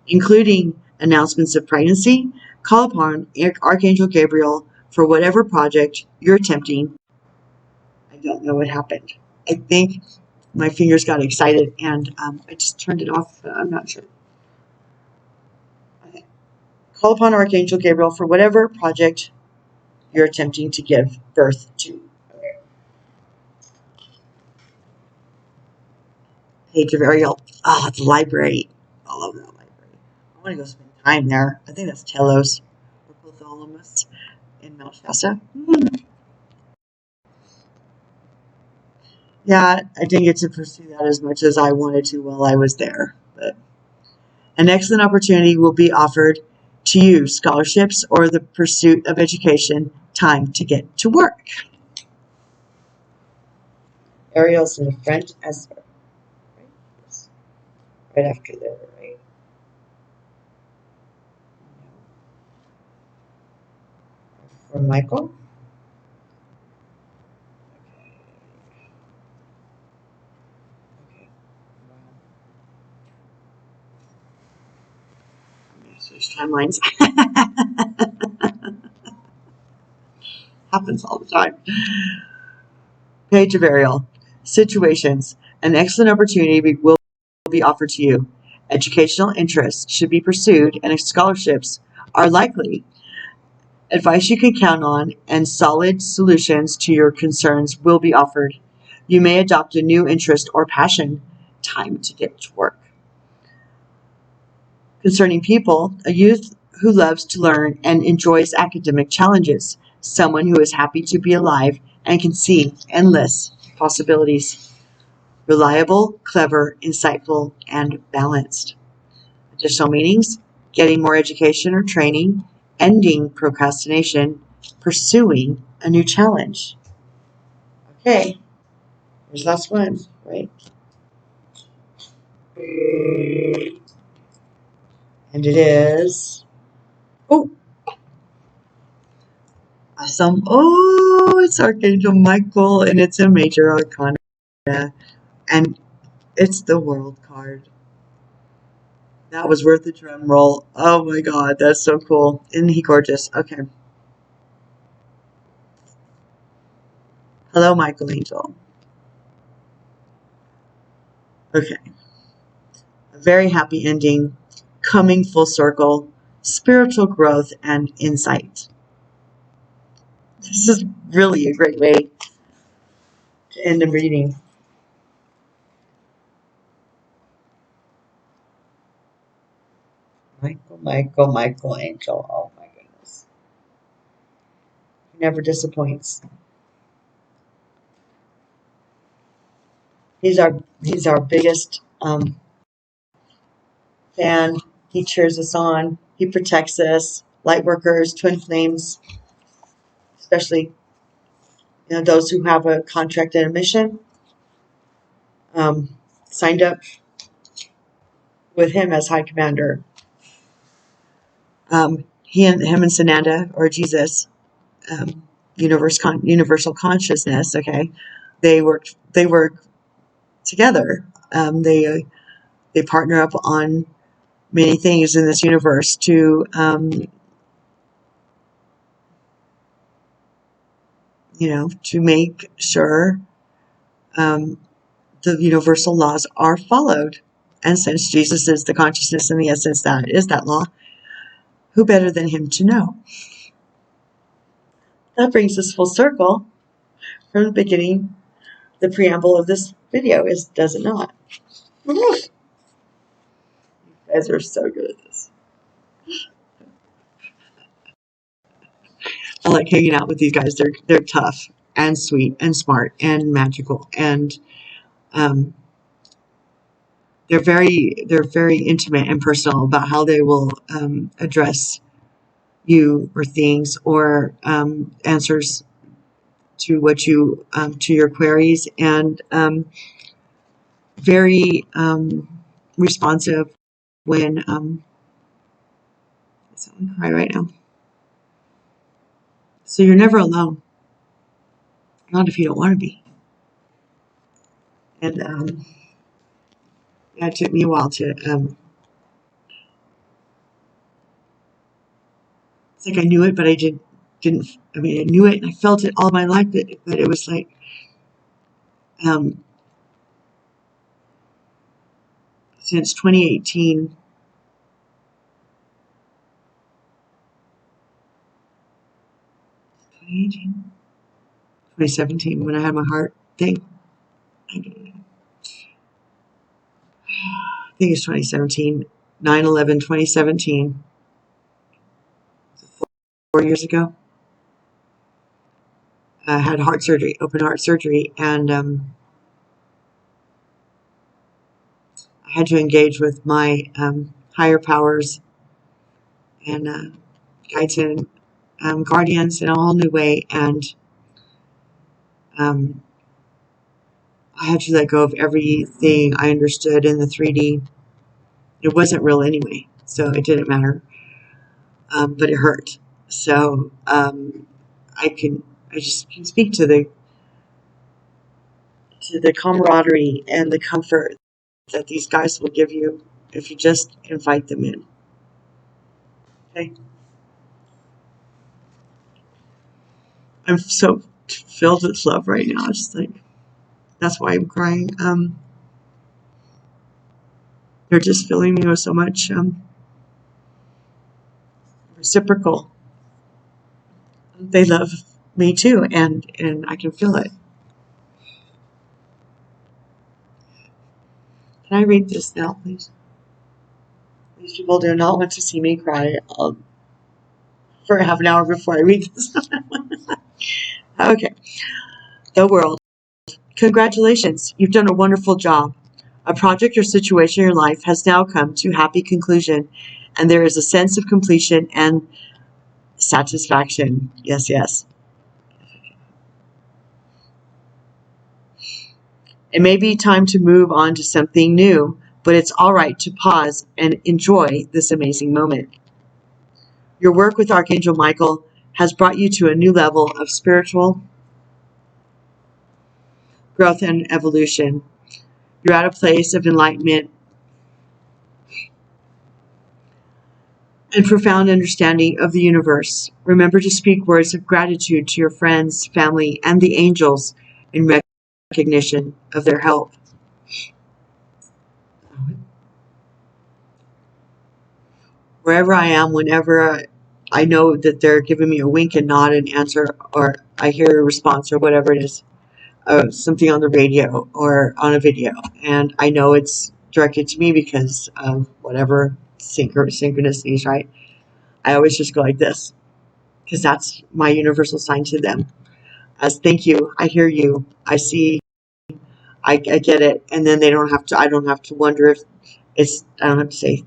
[SPEAKER 1] including announcements of pregnancy. Call upon Archangel Gabriel for whatever project you're attempting. I don't know what happened. I think my fingers got excited and I just turned it off. I'm not sure. Okay. Call upon Archangel Gabriel for whatever project you're attempting to give birth to. Okay. Page of Ariel. Ah, the library. I love that library. I want to go spend time there. I think that's Telos or Bartholomew in Mount Shasta. Yeah, I didn't get to pursue that as much as I wanted to while I was there. But an excellent opportunity will be offered to you, scholarships or the pursuit of education. Time to get to work. Ariel's in the front as right after there, right? From Michael. Okay. I'm going to switch timelines. Happens all the time. Page of Ariel. Situations. An excellent opportunity will be offered to you. Educational interests should be pursued and scholarships are likely. Advice you can count on and solid solutions to your concerns will be offered. You may adopt a new interest or passion. Time to get to work. Concerning people, a youth who loves to learn and enjoys academic challenges. Someone who is happy to be alive and can see endless possibilities. Reliable, clever, insightful, and balanced. Additional meanings: getting more education or training, ending procrastination, pursuing a new challenge. Okay, there's the last one, right? And it is, it's Archangel Michael, and it's a major arcana, and it's the World card. That was worth the drum roll. Oh my god, that's so cool. Isn't he gorgeous? Okay. Hello, Michael Angel. Okay. A very happy ending, coming full circle, spiritual growth, and insight. This is really a great way to end the reading. Michael Angel. Oh my goodness. He never disappoints. He's our biggest fan. He cheers us on. He protects us. Light workers, twin flames, especially those who have a contract and a mission, signed up with him as High Commander. Him and Sananda, or Jesus, universal consciousness. Okay, they worked they work together. They partner up on many things in this universe to, to make sure the universal laws are followed. And since Jesus is the consciousness and the essence that is that law, who better than him to know? That brings us full circle from the beginning. The preamble of this video does it not? You guys are so good at this. I like hanging out with these guys. They're tough and sweet and smart and magical, and they're very intimate and personal about how they will address you or things or answers to what you to your queries, and very responsive when someone cry right now. So you're never alone. Not if you don't want to be. And it took me a while to it's like I knew it, but I didn't. I mean, I knew it and I felt it all my life, but it was like since 2018. 2017, when I had my heart thing. I think it's 2017, 9/11, 2017, 4 years ago. I had heart surgery, open heart surgery, and I had to engage with my higher powers and guides and guardians in a whole new way, and I had to let go of everything I understood in the 3D. It wasn't real anyway, so it didn't matter, but it hurt. So I just can speak to the camaraderie and the comfort that these guys will give you if you just invite them in. Okay? I'm so filled with love right now. It's just like, that's why I'm crying. They're just filling me with so much reciprocal. They love me too, and I can feel it. Can I read this now, please? These people do not want to see me cry for half an hour before I read this. Okay. The world. Congratulations. You've done a wonderful job. A project or situation in your life has now come to a happy conclusion, and there is a sense of completion and satisfaction. Yes, yes. It may be time to move on to something new, but it's all right to pause and enjoy this amazing moment. Your work with Archangel Michael has brought you to a new level of spiritual growth and evolution. You're at a place of enlightenment and profound understanding of the universe. Remember to speak words of gratitude to your friends, family, and the angels in recognition of their help. Wherever I am, whenever I know that they're giving me a wink and nod and answer, or I hear a response or whatever it is, something on the radio or on a video, and I know it's directed to me because of whatever synchronicities, right? I always just go like this, because that's my universal sign to them. As thank you, I hear you, I see, I get it, and then I don't have to wonder if I don't have to say,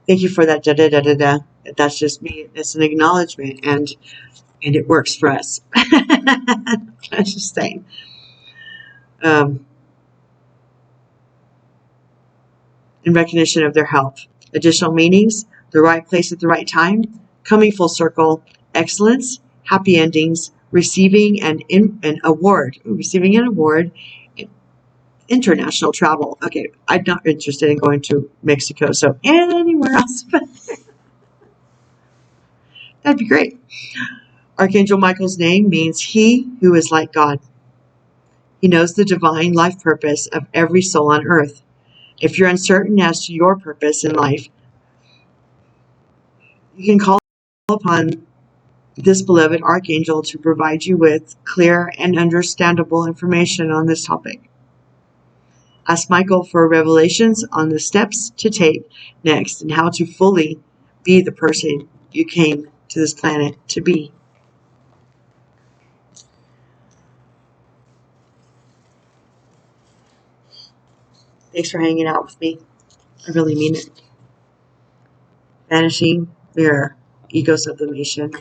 [SPEAKER 1] thank you for that, da da da da da. That's just me. It's an acknowledgement, and it works for us. I'm just saying. In recognition of their help. Additional meanings: the right place at the right time, coming full circle, excellence, happy endings, receiving an award, international travel. Okay, I'm not interested in going to Mexico, so anywhere else. That'd be great. Archangel Michael's name means he who is like God. He knows the divine life purpose of every soul on earth. If you're uncertain as to your purpose in life, you can call upon this beloved archangel to provide you with clear and understandable information on this topic. Ask Michael for revelations on the steps to take next and how to fully be the person you came to this planet to be. Thanks for hanging out with me. I really mean it. Vanishing mirror, ego sublimation,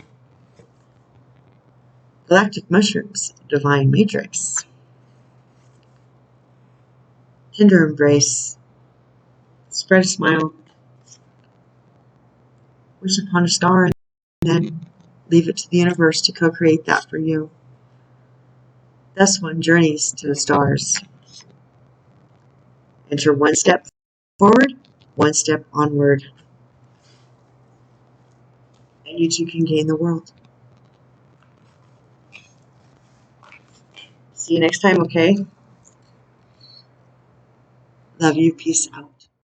[SPEAKER 1] galactic mushrooms, divine matrix, tender embrace, spread a smile, wish upon a star, and then leave it to the universe to co-create that for you. Thus one journeys to the stars. Enter one step forward, one step onward, and you too can gain the world. See you next time, okay? Love you. Peace out.